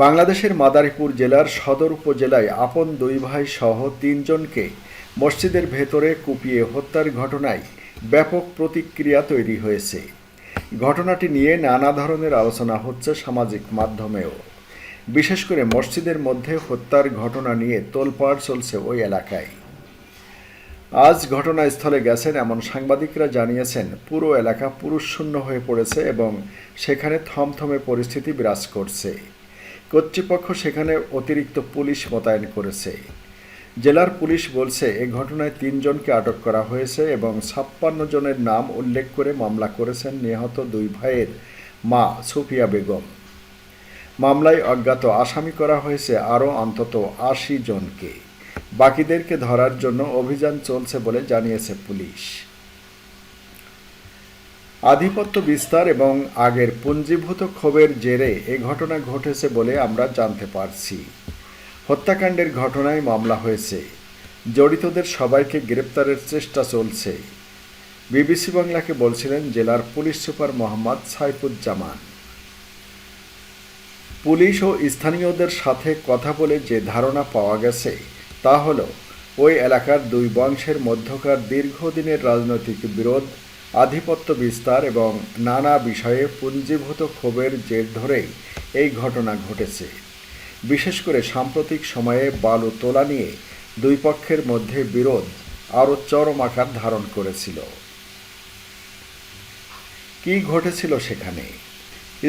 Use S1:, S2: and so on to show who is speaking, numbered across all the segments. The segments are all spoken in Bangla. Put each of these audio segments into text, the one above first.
S1: বাংলাদেশের মাদারীপুর জেলার সদর উপজেলায় আপন দুই ভাই সহ তিনজনকে মসজিদের ভেতরে কুপিয়ে হত্যার ঘটনায় ব্যাপক প্রতিক্রিয়া তৈরি হয়েছে। ঘটনাটি নিয়ে নানা ধরনের আলোচনা হচ্ছে সামাজিক মাধ্যমেও। বিশেষ করে মসজিদের মধ্যে হত্যার ঘটনা নিয়ে তোলপাড় চলছে ওই এলাকায়। আজ ঘটনাস্থলে গেছেন এমন সাংবাদিকরা জানিয়েছেন, পুরো এলাকা পুরুষশূন্য হয়ে পড়েছে এবং সেখানে থমথমে পরিস্থিতি বিরাজ করছে। কর্তৃপক্ষ সেখানে অতিরিক্ত পুলিশ মোতায়েন করেছে। জেলার পুলিশ বলছে, এ ঘটনায় ৩ জনকে আটক করা হয়েছে এবং ৫৬ জনের নাম উল্লেখ করে মামলা করেছেন নিহত দুই ভাইয়ের মা সুফিয়া বেগম। মামলায় অজ্ঞাত আসামি করা হয়েছে আরও অন্তত ৮০ জনকে। বাকিদেরকে ধরার জন্য অভিযান চলছে বলে জানিয়েছে পুলিশ। আধিপত্য বিস্তার এবং আগের পুঞ্জীভূত ক্ষোভের জেরে এ ঘটনা ঘটেছে বলে আমরা জানতে পারছি। হত্যাকাণ্ডের ঘটনায় মামলা হয়েছে, জড়িতদের সবাইকে গ্রেপ্তারের চেষ্টা চলছে। বিবিসি বাংলাকে বলছিলেন জেলার police super Mohammad Saifuzzaman. Police ও স্থানীয়দের সাথে কথা বলে যে ধারণা পাওয়া গেছে তা হল, ওই এলাকার দুই বংশের মধ্যকার দীর্ঘদিনের রাজনৈতিক বিরোধ, আধিপত্য বিস্তার এবং নানা বিষয়ে পুঞ্জীভূত ক্ষোভের জের ধরেই এই ঘটনা ঘটেছে। বিশেষ করে সাম্প্রতিক সময়ে বালু তোলা নিয়ে দুই পক্ষের মধ্যে বিরোধ আরও চরম আকার ধারণ করেছিল। কী ঘটেছিল সেখানে?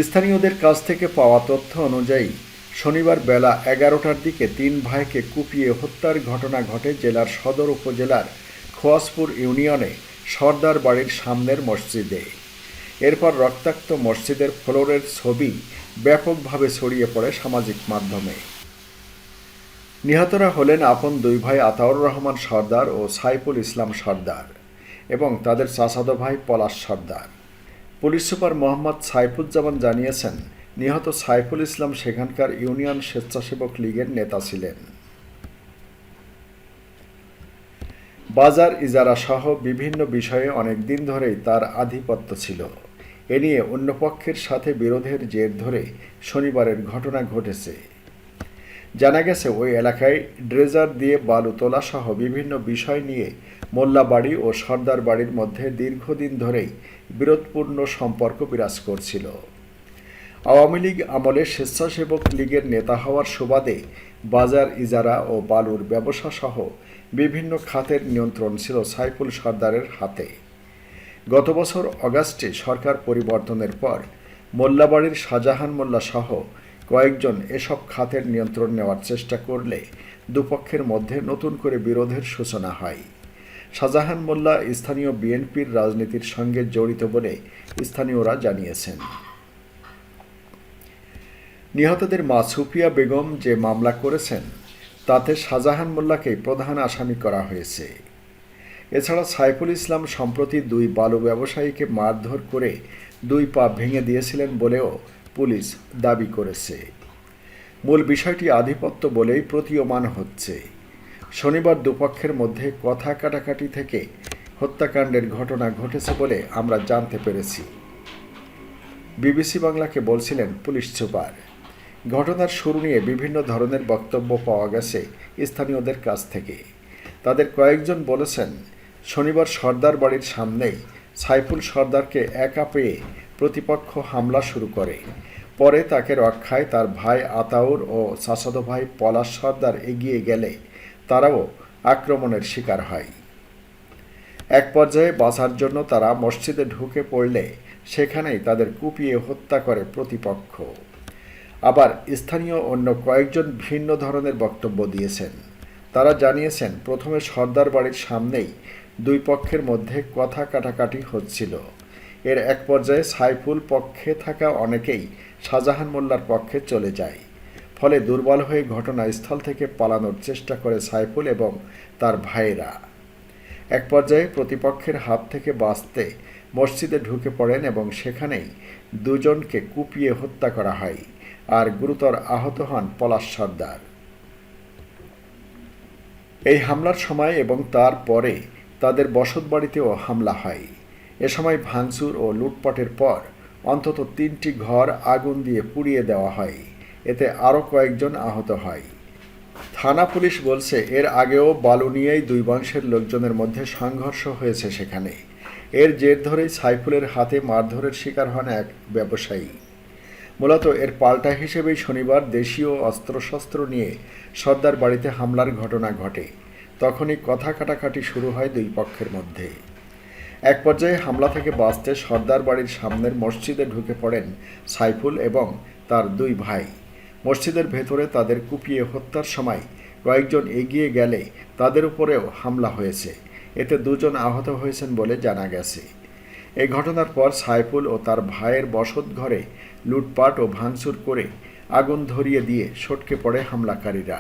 S1: স্থানীয়দের কাছ থেকে পাওয়া তথ্য অনুযায়ী শনিবার বেলা ১১টার দিকে ৩ ভাইকে কুপিয়ে হত্যার ঘটনা ঘটে জেলার সদর উপজেলার খোয়াজপুর ইউনিয়নে সর্দার বাড়ির সামনের মসজিদে। এরপর রক্তাক্ত মসজিদের ফ্লোরের ছবি ব্যাপকভাবে ছড়িয়ে পড়ে সামাজিক মাধ্যমে। নিহতরা হলেন আপন দুই ভাই আতাউর রহমান সর্দার ও সাইফুল ইসলাম সর্দার এবং তাদের চাচাতো ভাই পলাশ সর্দার। পুলিশ সুপার মোহাম্মদ সাইফুজ্জামান জানিয়েছেন, নিহত সাইফুল ইসলাম সেখানকার ইউনিয়ন স্বেচ্ছাসেবক লীগের নেতা ছিলেন। বাজার ইজারা সহ বিভিন্ন বিষয়ে অনেক দিন ধরেই তার আধিপত্য ছিল। এ নিয়ে অন্য পক্ষের সাথে বিরোধের জের ধরে শনিবারের ঘটনা ঘটেছে। জানা গেছে, ওই এলাকায় ড্রেজার দিয়ে বালু তোলা সহ বিভিন্ন বিষয় নিয়ে মোল্লাবাড়ি ও সর্দার বাড়ির মধ্যে দীর্ঘদিন ধরেই বিরোধপূর্ণ সম্পর্ক বিরাজ করছিল। আওয়ামী লীগ আমলে স্বেচ্ছাসেবক লীগের নেতা হওয়ার সুবাদে বাজার ইজারা ও বালুর ব্যবসা সহ বিভিন্ন খাতের নিয়ন্ত্রণ ছিল সাইফুল সর্দারের হাতে। গত বছর অগাস্টে সরকার পরিবর্তনের পর মোল্লাবাড়ির শাহজাহান মোল্লা সহ কয়েকজন এসব খাতের নিয়ন্ত্রণ নেওয়ার চেষ্টা করলে দুপক্ষের মধ্যে নতুন করে বিরোধের সূচনা হয়। শাহজাহান মোল্লা স্থানীয় বিএনপির রাজনীতির সঙ্গে জড়িত বলে স্থানীয়রা জানিয়েছেন। নিহতদের মা সুফিয়া বেগম যে মামলা করেছেন তাতে শাহজাহান মোল্লাকেই প্রধান আসামি করা হয়েছে। এছাড়া সাইফুল ইসলাম সম্প্রতি দুই বালু ব্যবসায়ীকে মারধর করে 2 পা ভেঙে দিয়েছিলেন বলেও পুলিশ দাবি করেছে। মূল বিষয়টি আধিপত্য বলেই প্রতীয়মান হচ্ছে। শনিবার দুপক্ষের মধ্যে কথা কাটাকাটি থেকে হত্যাকাণ্ডের ঘটনা ঘটেছে বলে আমরা জানতে পেরেছি। বিবিসি বাংলাকে বলছিলেন পুলিশ সুপার। ঘটনার শুরু নিয়ে বিভিন্ন ধরনের বক্তব্য পাওয়া গেছে স্থানীয়দের কাছ থেকে। তাদের কয়েকজন বলেছেন, শনিবার সর্দার বাড়ির সামনেই সাইফুল সর্দারকে একা পেয়ে প্রতিপক্ষ হামলা শুরু করে। পরে তাকে রক্ষায় তার ভাই আতাউর ও চাচাতো ভাই পলাশ সর্দার এগিয়ে গেলে তারাও আক্রমণের শিকার হয়। এক পর্যায়ে বাঁচার জন্য তারা মসজিদে ঢুকে পড়লে সেখানেই তাদের কুপিয়ে হত্যা করে প্রতিপক্ষ। আবার স্থানীয় অন্য কয়েকজন ভিন্ন ধরনের বক্তব্য দিয়েছেন। তারা জানিয়েছেন, প্রথমে সর্দার বাড়ির সামনেই দুই পক্ষের মধ্যে কথা কাটাকাটি হচ্ছিল। এর এক পর্যায়ে সাইফুল পক্ষে থাকা অনেকেই শাহজাহান মোল্লার পক্ষে চলে যায়। ফলে দুর্বল হয়ে ঘটনাস্থল থেকে পালানোর চেষ্টা করে সাইফুল এবং তার ভাইয়েরা। এক পর্যায়ে প্রতিপক্ষের হাত থেকে বাঁচতে মসজিদে ঢুকে পড়েন এবং সেখানেই 2 জনকে কুপিয়ে হত্যা করা হয় আর গুরুতর আহত হন পলাশ সর্দার। এই হামলার সময় এবং তার পরে তাদের বসতবাড়িতেও হামলা হয়। এ সময় ভাঙচুর ও লুটপাটের পর অন্তত 3টি ঘর আগুন দিয়ে পুড়িয়ে দেওয়া হয়। এতে আরও কয়েকজন আহত হয়। থানা পুলিশ বলছে এর আগেও বালু নিয়েই দুই বংশের লোকজনের মধ্যে সংঘর্ষ হয়েছে সেখানে। এর জের ধরেই সাইফুলের হাতে মারধরের শিকার হন এক ব্যবসায়ী। মূলত এর পাল্টা হিসেবেই শনিবার দেশীয় অস্ত্রশস্ত্র নিয়ে সর্দার বাড়িতে হামলার ঘটনা ঘটে। তখনই কথা কাটাকাটি শুরু হয় দুই পক্ষের মধ্যে। এক পর্যায়ে হামলা থেকে বাঁচতে সর্দার বাড়ির সামনের মসজিদে ঢুকে পড়েন সাইফুল এবং তার দুই ভাই। মসজিদের ভেতরে তাদের কুপিয়ে হত্যার সময় কয়েকজন এগিয়ে গেলে তাদের উপরেও হামলা হয়েছে। এতে দুজন আহত হয়েছেন বলে জানা গেছে। এই ঘটনার পর সাইফুল ও তার ভাইয়ের বসত ঘরে লুটপাট ও ভাঙচুর করে আগুন ধরিয়ে দিয়ে সটকে পড়ে হামলাকারীরা।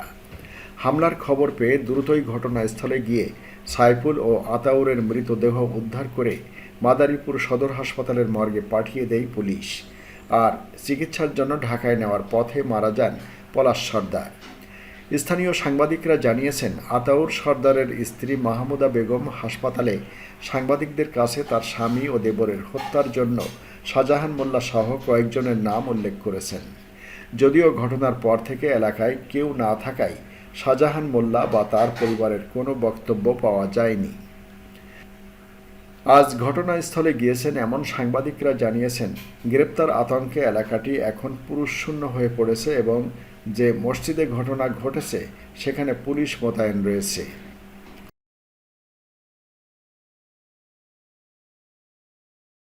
S1: হামলার খবর পেয়ে দ্রুতই ঘটনাস্থলে গিয়ে সাইফুল ও আতাউরের মৃতদেহ উদ্ধার করে মাদারীপুর সদর হাসপাতালের মর্গে পাঠিয়ে দেয় পুলিশ। আর চিকিৎসার জন্য ঢাকায় নেওয়ার পথে মারা যান পলাশ সর্দার। স্থানীয় সাংবাদিকরা জানিয়েছেন, আতাউর সর্দারের স্ত্রী মাহমুদা বেগম হাসপাতালে সাংবাদিকদের কাছে তার স্বামী ও দেবরের হত্যার জন্য শাহজাহান মোল্লা সহ কয়েকজনের নাম উল্লেখ করেছেন। যদিও ঘটনার পর থেকে এলাকায় কেউ না থাকায় শাহজাহান মোল্লা বা তার পরিবারের কোনো বক্তব্য পাওয়া যায়নি। আজ ঘটনাস্থলে গিয়েছেন এমন সাংবাদিকরা জানিয়েছেন, গ্রেপ্তার আতঙ্কে এলাকাটি এখন পুরুষশূন্য হয়ে পড়েছে এবং যে মসজিদে ঘটনা ঘটেছে সেখানে পুলিশ মোতায়েন রয়েছে।